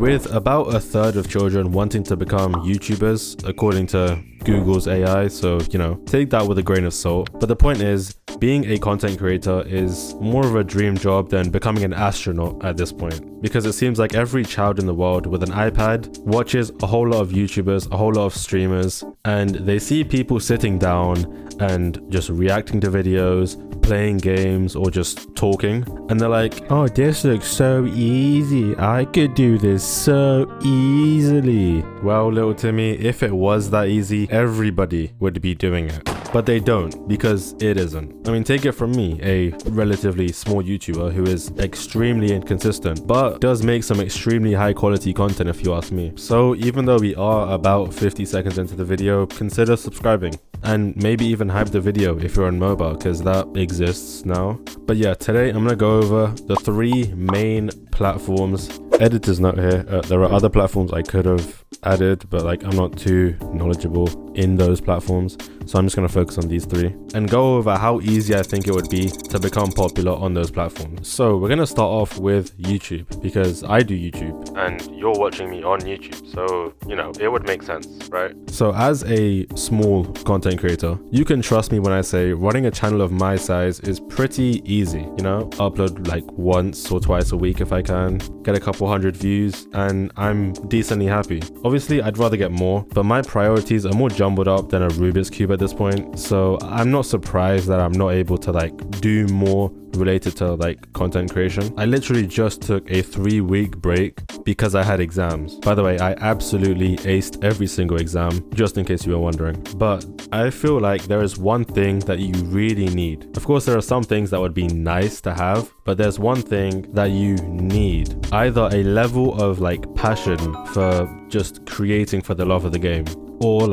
with about a third of children wanting to become YouTubers, according to Google's AI, so take that with a grain of salt. But the point is, being a content creator is more of a dream job than becoming an astronaut at this point, because it seems like every child in the world with an iPad watches a whole lot of YouTubers, a whole lot of streamers, and they see people sitting down and just reacting to videos, playing games, or just talking, and they're like, oh, this looks so easy, I could do this so easily. Well, little Timmy, if it was that easy, everybody would be doing it. But they don't, because it isn't. I mean, take it from me, a relatively small YouTuber who is extremely inconsistent, but does make some extremely high quality content if you ask me. So even though we are about 50 seconds into the video, consider subscribing. And maybe even hype the video if you're on mobile, because that exists now. But yeah, today I'm gonna go over the 3 main platforms. Editor's note here, there are other platforms I could have added, but I'm not too knowledgeable in those platforms, so I'm just going to focus on these 3 and go over how easy I think it would be to become popular on those platforms. So we're going to start off with YouTube, because I do YouTube and you're watching me on YouTube, so it would make sense, right? So as a small content creator, you can trust me when I say running a channel of my size is pretty easy. Upload once or twice a week if I can, get a couple hundred views, and I'm decently happy. Obviously I'd rather get more, but my priorities are more jumbled up than a Rubik's Cube at this point, so I'm not surprised that I'm not able to do more related to content creation. I literally just took a 3-week break because I had exams. By the way, I absolutely aced every single exam, just in case you were wondering. But I feel like there is one thing that you really need. Of course, there are some things that would be nice to have, but there's one thing that you need. Either a level of passion for just creating for the love of the game, or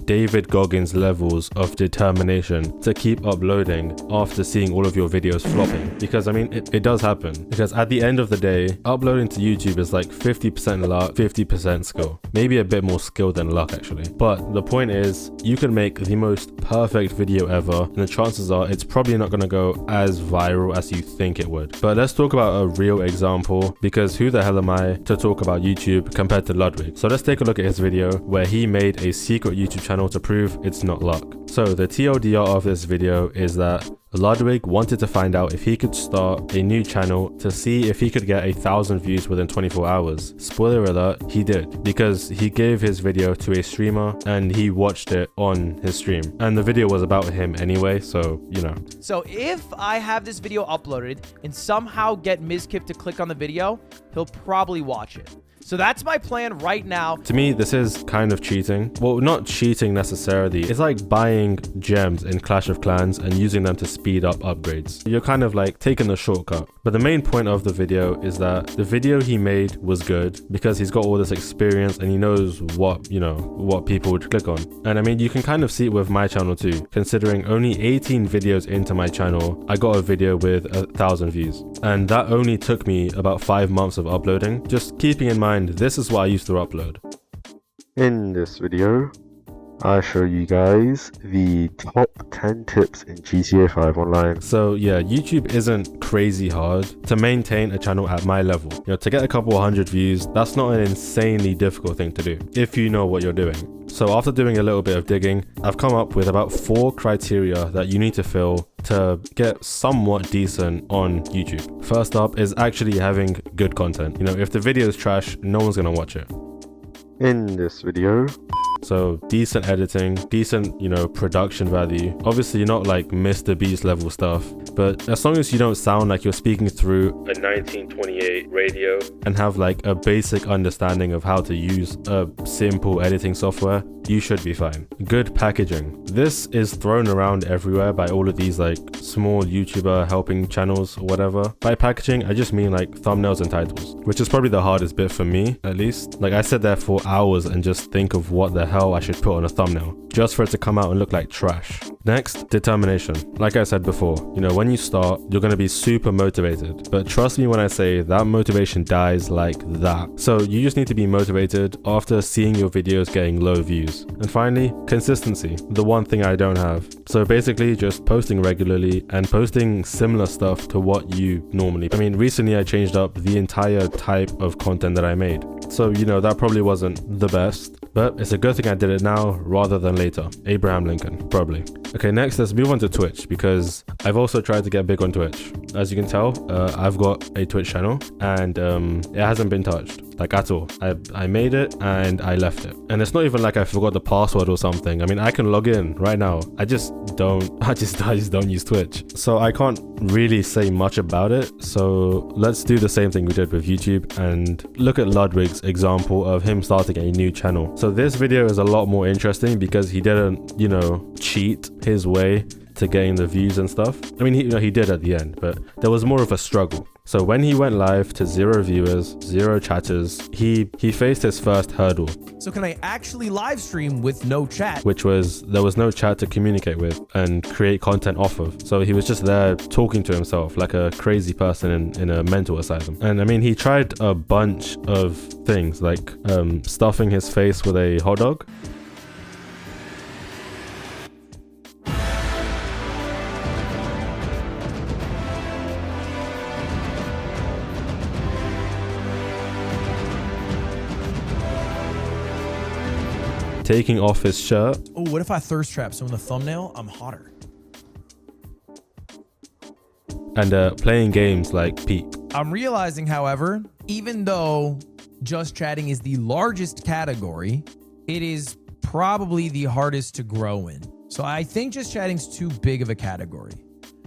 David Goggins levels of determination to keep uploading after seeing all of your videos flopping. Because I mean, it does happen. Because at the end of the day, uploading to YouTube is 50% luck, 50% skill. Maybe a bit more skill than luck actually. But the point is, you can make the most perfect video ever, and the chances are it's probably not going to go as viral as you think it would. But let's talk about a real example, because who the hell am I to talk about YouTube compared to Ludwig? So let's take a look at his video where he made a secret YouTube channel to prove it's not luck. So the TLDR of this video is that Ludwig wanted to find out if he could start a new channel to see if he could get 1,000 views within 24 hours. Spoiler alert, he did, because he gave his video to a streamer and he watched it on his stream. And the video was about him anyway, so So if I have this video uploaded and somehow get Mizkip to click on the video, he'll probably watch it. So that's my plan right now. To me, this is kind of cheating. Well, not cheating necessarily. It's like buying gems in Clash of Clans and using them to speed up upgrades. You're kind of taking the shortcut. But the main point of the video is that the video he made was good because he's got all this experience and he knows what people would click on. And I mean, you can kind of see it with my channel too, considering only 18 videos into my channel, I got a video with 1,000 views. And that only took me about 5 months of uploading. Just keeping in mind, this is what I used to upload. In this video, I show you guys the top 10 tips in GTA 5 online. So yeah, YouTube isn't crazy hard to maintain a channel at my level. To get a couple 100 views, that's not an insanely difficult thing to do if you know what you're doing. So after doing a little bit of digging, I've come up with about 4 criteria that you need to fill to get somewhat decent on YouTube. First up is actually having good content. If the video is trash, no one's gonna watch it. In this video, so decent editing, decent, production value. Obviously, you're not Mr. Beast level stuff, but as long as you don't sound like you're speaking through a 1928 radio and have a basic understanding of how to use a simple editing software, you should be fine. Good packaging. This is thrown around everywhere by all of these small YouTuber helping channels or whatever. By packaging, I just mean thumbnails and titles, which is probably the hardest bit for me, at least. I sit there for hours and just think of what the hell I should put on a thumbnail, just for it to come out and look like trash. Next, determination. Like I said before, when you start, you're going to be super motivated, but trust me when I say that motivation dies like that. So you just need to be motivated after seeing your videos getting low views. And finally, consistency, the one thing I don't have. So basically just posting regularly and posting similar stuff to what you normally. I mean, recently I changed up the entire type of content that I made. left, so you know that probably wasn't the best, but it's a good thing I did it now rather than later. Abraham Lincoln, probably. Okay, next let's move on to Twitch, because I've also tried to get big on Twitch. As you can tell, I've got a Twitch channel and it hasn't been touched, like at all. I made it and I left it, and it's not even like I forgot the password or something. I mean, I can log in right now. I just don't use Twitch, so I can't really say much about it. So let's do the same thing we did with YouTube and look at Ludwig's example of him starting a new channel. So this video is a lot more interesting because he didn't, you know, cheat his way to getting the views and stuff. I mean, he did at the end, but there was more of a struggle. So when he went live to 0 viewers, 0 chatters, he faced his first hurdle. So can I actually live stream with no chat? Which was, there was no chat to communicate with and create content off of. So he was just there talking to himself like a crazy person in a mental asylum. And I mean, he tried a bunch of things like stuffing his face with a hot dog. Taking off his shirt. Oh, what if I thirst trap? So in the thumbnail, I'm hotter. And playing games like Peak. I'm realizing, however, even though just chatting is the largest category, it is probably the hardest to grow in. So I think just chatting's too big of a category.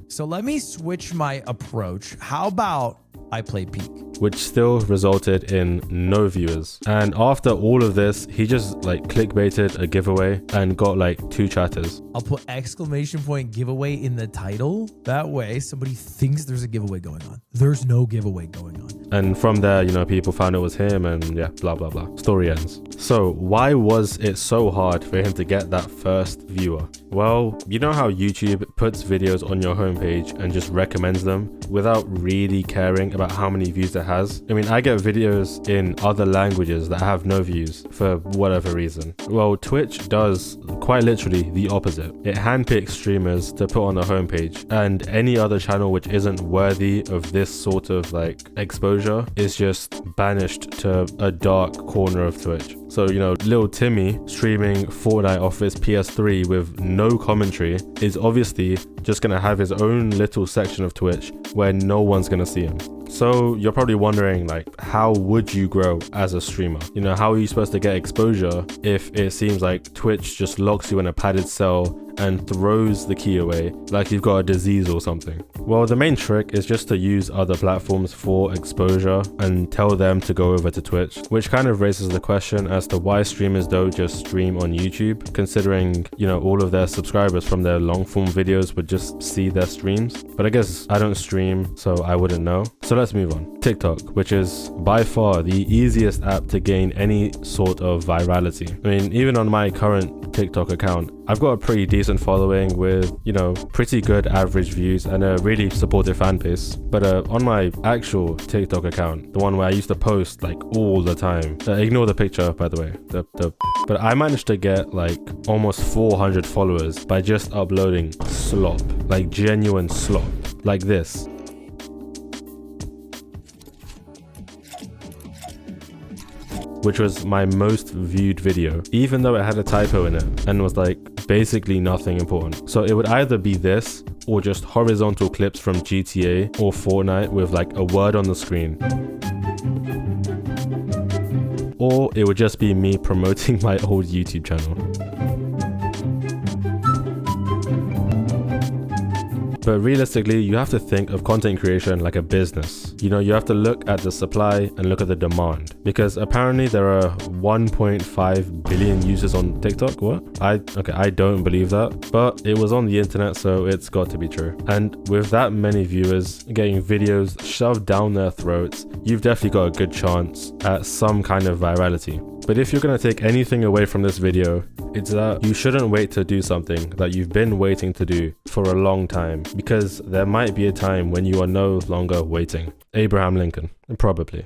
So let me switch my approach. How about I play Peak? Which still resulted in no viewers. And after all of this, he just like clickbaited a giveaway and got like 2 chatters. I'll put exclamation point giveaway in the title. That way somebody thinks there's a giveaway going on. There's no giveaway going on. And from there, you know, people found it was him and yeah, blah, blah, blah. Story ends. So why was it so hard for him to get that first viewer? Well, you know how YouTube puts videos on your homepage and just recommends them without really caring about how many views it has? I mean, I get videos in other languages that have no views for whatever reason. Well, Twitch does quite literally the opposite. It handpicks streamers to put on the homepage, and any other channel which isn't worthy of this sort of like exposure is just banished to a dark corner of Twitch. So, you know, little Timmy streaming Fortnite off his PS3 with no commentary is obviously just gonna have his own little section of Twitch where no one's gonna see him. So you're probably wondering, like, how would you grow as a streamer? You know, how are you supposed to get exposure if it seems like Twitch just locks you in a padded cell and throws the key away like you've got a disease or something? Well, the main trick is just to use other platforms for exposure and tell them to go over to Twitch, which kind of raises the question as to why streamers don't just stream on YouTube, considering, you know, all of their subscribers from their long form videos would just see their streams. But I guess I don't stream, so I wouldn't know. So let's move on. TikTok, which is by far the easiest app to gain any sort of virality. I mean, even on my current TikTok account, I've got a pretty decent following with, you know, pretty good average views and a really supportive fan base. But on my actual TikTok account, the one where I used to post like all the time, ignore the picture, by the way, but I managed to get like almost 400 followers by just uploading slop, like genuine slop, like this. Which was my most viewed video, even though it had a typo in it and was like basically nothing important. So it would either be this or just horizontal clips from GTA or Fortnite with like a word on the screen. Or it would just be me promoting my old YouTube channel. But realistically, you have to think of content creation like a business. You know, you have to look at the supply and look at the demand, because apparently there are 1.5 billion users on TikTok. What? I don't believe that, but it was on the internet, so it's got to be true. And with that many viewers getting videos shoved down their throats, you've definitely got a good chance at some kind of virality. But if you're going to take anything away from this video, it's that you shouldn't wait to do something that you've been waiting to do for a long time, because there might be a time when you are no longer waiting. Abraham Lincoln, probably.